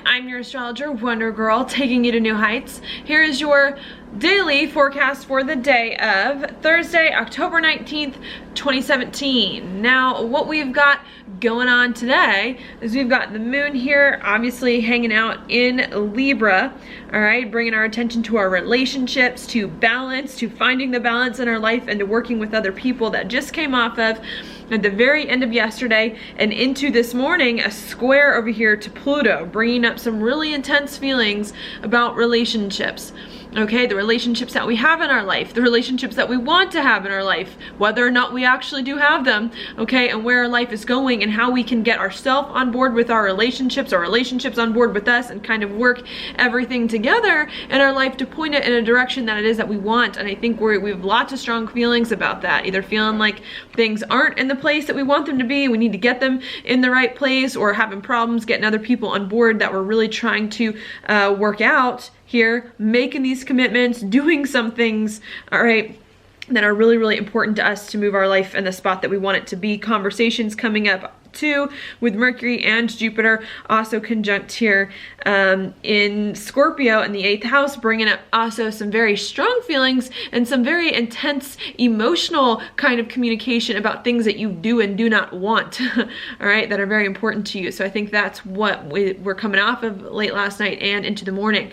I'm your astrologer, Wonder Girl, taking you to new heights. Here is your daily forecast for the day of Thursday, October 19th, 2017. Now, what we've got going on today is we've got the moon here, obviously hanging out in Libra, all right, bringing our attention to our relationships, to balance, to finding the balance in our life, and to working with other people. That just came off of, at the very end of yesterday and into this morning, a square over here to Pluto, bringing up some really intense feelings about relationships. Okay, the relationships that we have in our life, the relationships that we want to have in our life, whether or not we actually do have them, okay, and where our life is going and how we can get ourselves on board with our relationships on board with us, and kind of work everything together in our life to point it in a direction that it is that we want. And I think we have lots of strong feelings about that, either feeling like things aren't in the place that we want them to be, we need to get them in the right place, or having problems getting other people on board that we're really trying to work out here, making these commitments, doing some things, all right, that are really, really important to us to move our life in the spot that we want it to be. Conversations coming up too with Mercury and Jupiter also conjunct here in Scorpio in the 8th house, bringing up also some very strong feelings and some very intense emotional kind of communication about things that you do and do not want, all right, that are very important to you. So I think that's what we're coming off of late last night and into the morning.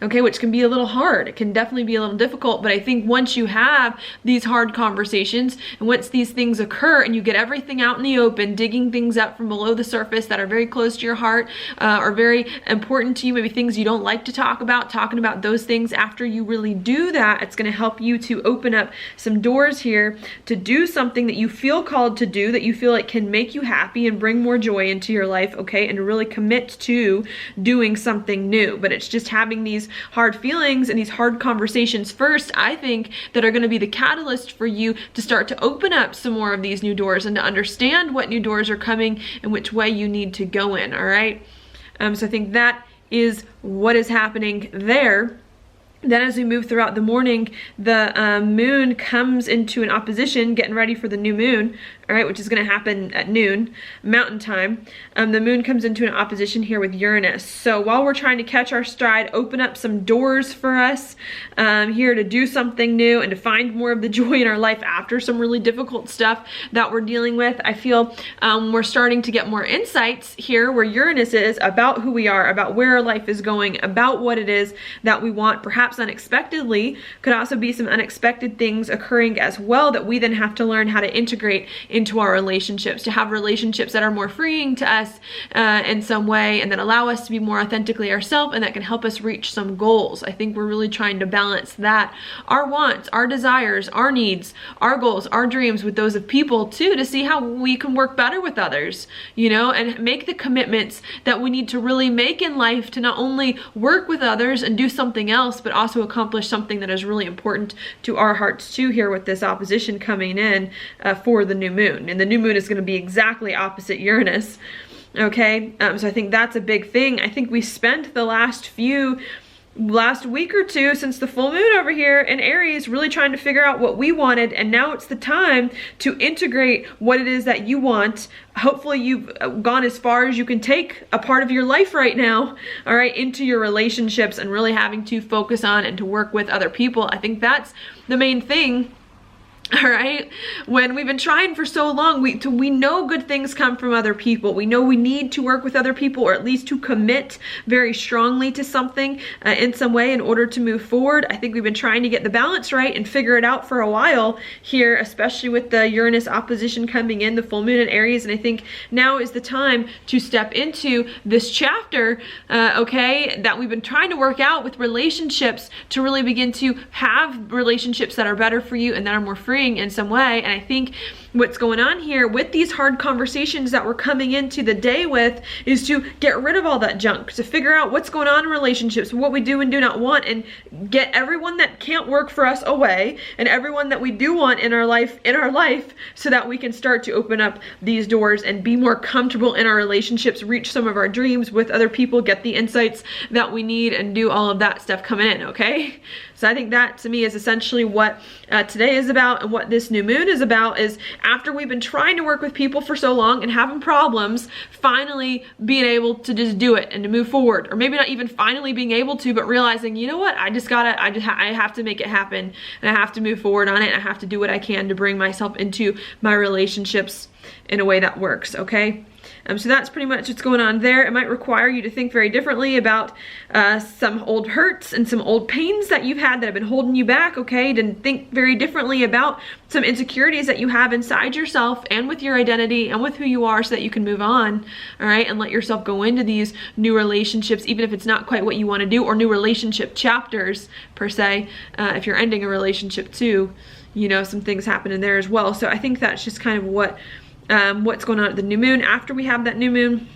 Okay, which can be a little hard. It can definitely be a little difficult, but I think once you have these hard conversations and once these things occur and you get everything out in the open, digging things up from below the surface that are very close to your heart, or very important to you, maybe things you don't like to talk about, talking about those things after you really do that, it's going to help you to open up some doors here to do something that you feel called to do, that you feel like can make you happy and bring more joy into your life, okay, and to really commit to doing something new. But it's just having these hard feelings and these hard conversations first, I think, that are going to be the catalyst for you to start to open up some more of these new doors and to understand what new doors are coming and which way you need to go in, all right? So I think that is what is happening there. Then as we move throughout the morning, the moon comes into an opposition, getting ready for the new moon, all right, which is going to happen at noon mountain time. The moon comes into an opposition here with Uranus. So while we're trying to catch our stride, open up some doors for us here to do something new and to find more of the joy in our life after some really difficult stuff that we're dealing with, I feel we're starting to get more insights here where Uranus is about who we are, about where our life is going, about what it is that we want, perhaps unexpectedly. Could also be some unexpected things occurring as well that we then have to learn how to integrate into our relationships, to have relationships that are more freeing to us in some way, and that allow us to be more authentically ourselves, and that can help us reach some goals. I think we're really trying to balance that, our wants, our desires, our needs, our goals, our dreams with those of people too, to see how we can work better with others, you know, and make the commitments that we need to really make in life to not only work with others and do something else, but also accomplish something that is really important to our hearts too, here with this opposition coming in for the new moon. And the new moon is going to be exactly opposite Uranus. Okay, so I think that's a big thing. I think we spent the last week or two since the full moon over here in Aries really trying to figure out what we wanted, and now it's the time to integrate what it is that you want. Hopefully you've gone as far as you can take a part of your life right now, all right, into your relationships and really having to focus on and to work with other people. I think that's the main thing. All right, when we've been trying for so long, we know good things come from other people. We know we need to work with other people, or at least to commit very strongly to something in some way in order to move forward. I think we've been trying to get the balance right and figure it out for a while here, especially with the Uranus opposition coming in, the full moon in Aries. And I think now is the time to step into this chapter, okay, that we've been trying to work out with relationships, to really begin to have relationships that are better for you and that are more free in some way. And I think what's going on here with these hard conversations that we're coming into the day with is to get rid of all that junk, to figure out what's going on in relationships, what we do and do not want, and get everyone that can't work for us away and everyone that we do want in our life, so that we can start to open up these doors and be more comfortable in our relationships, reach some of our dreams with other people, get the insights that we need, and do all of that stuff coming in, okay? So I think that to me is essentially what today is about, and what this new moon is about, is after we've been trying to work with people for so long and having problems, finally being able to just do it and to move forward. Or maybe not even finally being able to, but realizing, you know what, I have to make it happen, and I have to move forward on it, and I have to do what I can to bring myself into my relationships in a way that works, okay? So that's pretty much what's going on there. It might require you to think very differently about some old hurts and some old pains that you've had that have been holding you back, okay? To think very differently about some insecurities that you have inside yourself and with your identity and with who you are, so that you can move on, all right? And let yourself go into these new relationships, even if it's not quite what you want to do, or new relationship chapters, per se. If you're ending a relationship too, you know, some things happen in there as well. So I think that's just kind of what's going on at the new moon. After we have that new moon,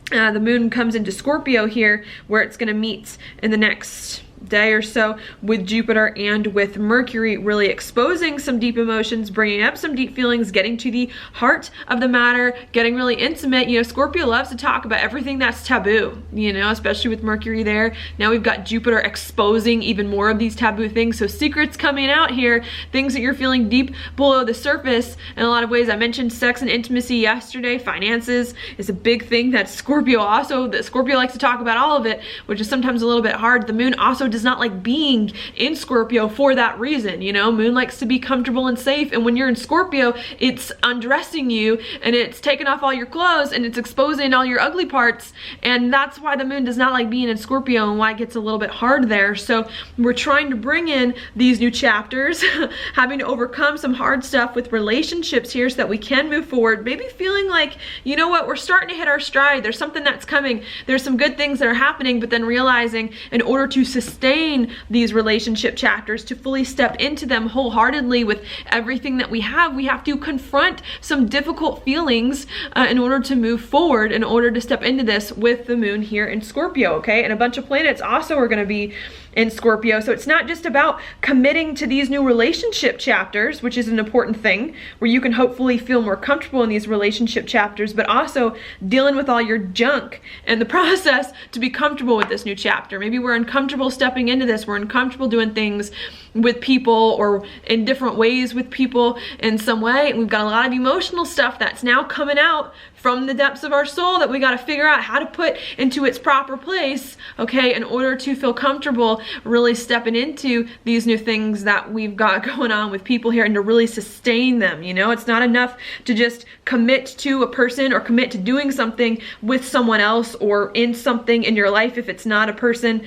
the moon comes into Scorpio here, where it's going to meet in the next day or so with Jupiter and with Mercury, really exposing some deep emotions, bringing up some deep feelings, getting to the heart of the matter, getting really intimate. You know, Scorpio loves to talk about everything that's taboo, you know, especially with Mercury there. Now we've got Jupiter exposing even more of these taboo things. So secrets coming out here, things that you're feeling deep below the surface in a lot of ways. I mentioned sex and intimacy yesterday. Finances is a big thing that Scorpio likes to talk about all of it, which is sometimes a little bit hard. The moon also does not like being in Scorpio for that reason. You know, moon likes to be comfortable and safe, and when you're in Scorpio, it's undressing you, and it's taking off all your clothes, and it's exposing all your ugly parts, and that's why the moon does not like being in Scorpio, and why it gets a little bit hard there. So we're trying to bring in these new chapters, having to overcome some hard stuff with relationships here, so that we can move forward, maybe feeling like, you know what, we're starting to hit our stride, there's something that's coming, there's some good things that are happening, but then realizing in order to sustain these relationship chapters, to fully step into them wholeheartedly with everything that we have to confront some difficult feelings in order to move forward, in order to step into this with the moon here in Scorpio, okay? And a bunch of planets also are going to be in Scorpio. So it's not just about committing to these new relationship chapters, which is an important thing, where you can hopefully feel more comfortable in these relationship chapters, but also dealing with all your junk and the process to be comfortable with this new chapter. Maybe we're uncomfortable stepping into this, we're uncomfortable doing things with people or in different ways with people in some way, and we've got a lot of emotional stuff that's now coming out from the depths of our soul that we got to figure out how to put into its proper place, okay, in order to feel comfortable really stepping into these new things that we've got going on with people here, and to really sustain them. You know, it's not enough to just commit to a person or commit to doing something with someone else or in something in your life if it's not a person.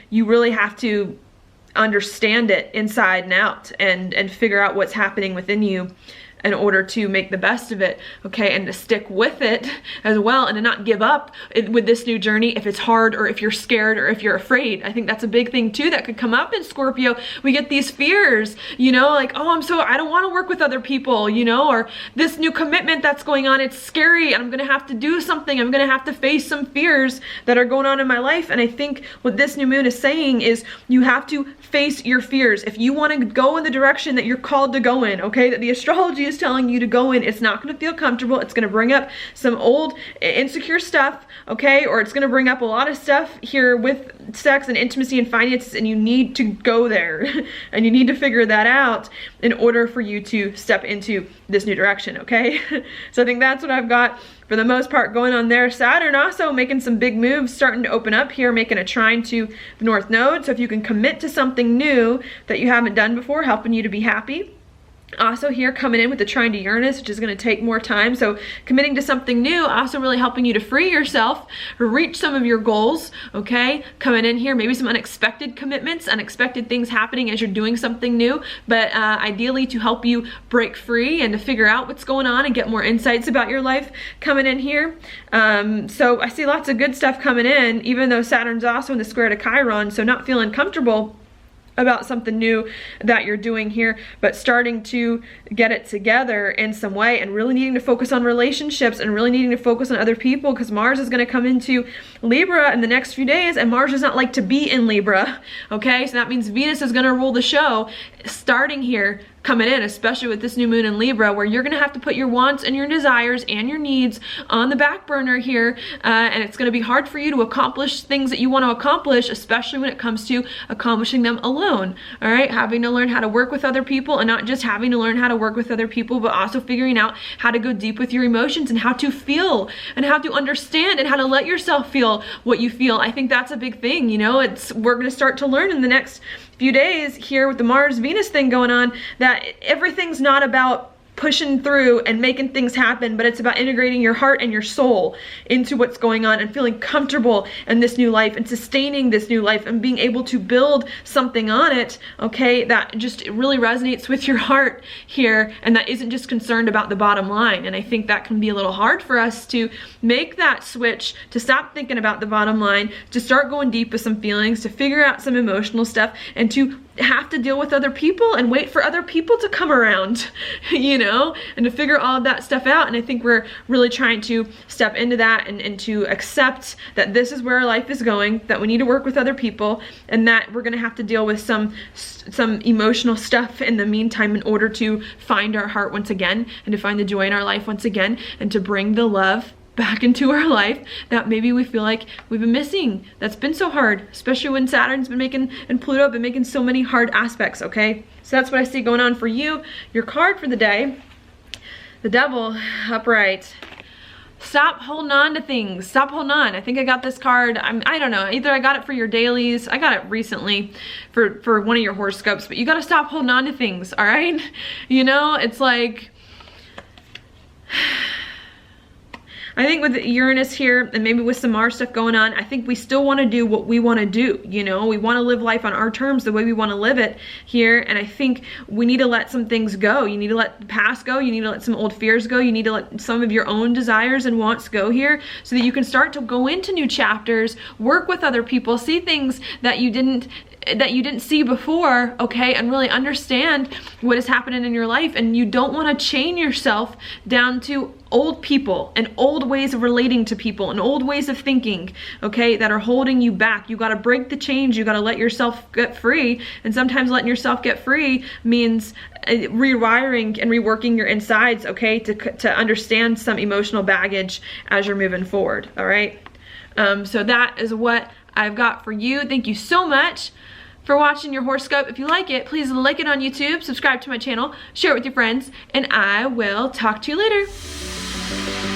You really have to understand it inside and out, and figure out what's happening within you in order to make the best of it, okay, and to stick with it as well, and to not give up with this new journey if it's hard, or if you're scared, or if you're afraid. I think that's a big thing too that could come up in Scorpio. We get these fears, you know, like, oh, I don't want to work with other people, you know, or this new commitment that's going on, it's scary, and I'm gonna have to do something, I'm gonna have to face some fears that are going on in my life. And I think what this new moon is saying is you have to face your fears. If you want to go in the direction that you're called to go in, okay, that the astrology is telling you to go in, it's not going to feel comfortable. It's going to bring up some old insecure stuff, okay, or it's going to bring up a lot of stuff here with sex and intimacy and finances, and you need to go there and you need to figure that out in order for you to step into this new direction, okay? So I think that's what I've got for the most part going on there. Saturn also making some big moves, starting to open up here, making a trine to the North Node. So if you can commit to something new that you haven't done before, helping you to be happy. Also here coming in with the trine to Uranus, which is going to take more time. So committing to something new, also really helping you to free yourself, reach some of your goals, okay? Coming in here, maybe some unexpected commitments, unexpected things happening as you're doing something new, but ideally to help you break free and to figure out what's going on and get more insights about your life coming in here. So I see lots of good stuff coming in, even though Saturn's also in the square to Chiron, so not feeling comfortable about something new that you're doing here, but starting to get it together in some way, and really needing to focus on relationships and really needing to focus on other people, because Mars is going to come into Libra in the next few days, and Mars does not like to be in Libra, okay? So that means Venus is going to rule the show starting here, coming in, especially with this new moon in Libra, where you're gonna have to put your wants and your desires and your needs on the back burner here, and it's gonna be hard for you to accomplish things that you want to accomplish, especially when it comes to accomplishing them alone, all right? Having to learn how to work with other people, and not just having to learn how to work with other people, but also figuring out how to go deep with your emotions and how to feel and how to understand and how to let yourself feel what you feel. I think that's a big thing, you know? We're gonna start to learn in the next few days here with the Mars-Venus thing going on, that everything's not about pushing through and making things happen, but it's about integrating your heart and your soul into what's going on and feeling comfortable in this new life and sustaining this new life and being able to build something on it, okay, that just really resonates with your heart here, and that isn't just concerned about the bottom line. And I think that can be a little hard for us to make that switch, to stop thinking about the bottom line, to start going deep with some feelings, to figure out some emotional stuff, and to have to deal with other people and wait for other people to come around, you know, and to figure all of that stuff out. And I think we're really trying to step into that and to accept that this is where our life is going, that we need to work with other people, and that we're gonna have to deal with some emotional stuff in the meantime in order to find our heart once again, and to find the joy in our life once again, and to bring the love back into our life that maybe we feel like we've been missing. That's been so hard, especially when Saturn's been making, and Pluto have been making so many hard aspects, okay? So that's what I see going on for you. Your card for the day, the Devil, upright. Stop holding on to things. Stop holding on. I think I got this card. I don't know. Either I got it for your dailies. I got it recently for one of your horoscopes, but you got to stop holding on to things, all right? You know, it's like, I think with Uranus here, and maybe with some Mars stuff going on, I think we still want to do what we want to do, you know? We want to live life on our terms, the way we want to live it here, and I think we need to let some things go. You need to let the past go, you need to let some old fears go, you need to let some of your own desires and wants go here, so that you can start to go into new chapters, work with other people, see things that you didn't see before, okay, and really understand what is happening in your life. And you don't want to chain yourself down to old people and old ways of relating to people and old ways of thinking, okay, that are holding you back. You got to break the chains. You got to let yourself get free. And sometimes letting yourself get free means rewiring and reworking your insides, okay, to understand some emotional baggage as you're moving forward, all right? So that is what I've got for you. Thank you so much for watching your horoscope. If you like it, please like it on YouTube, subscribe to my channel, share it with your friends, and I will talk to you later.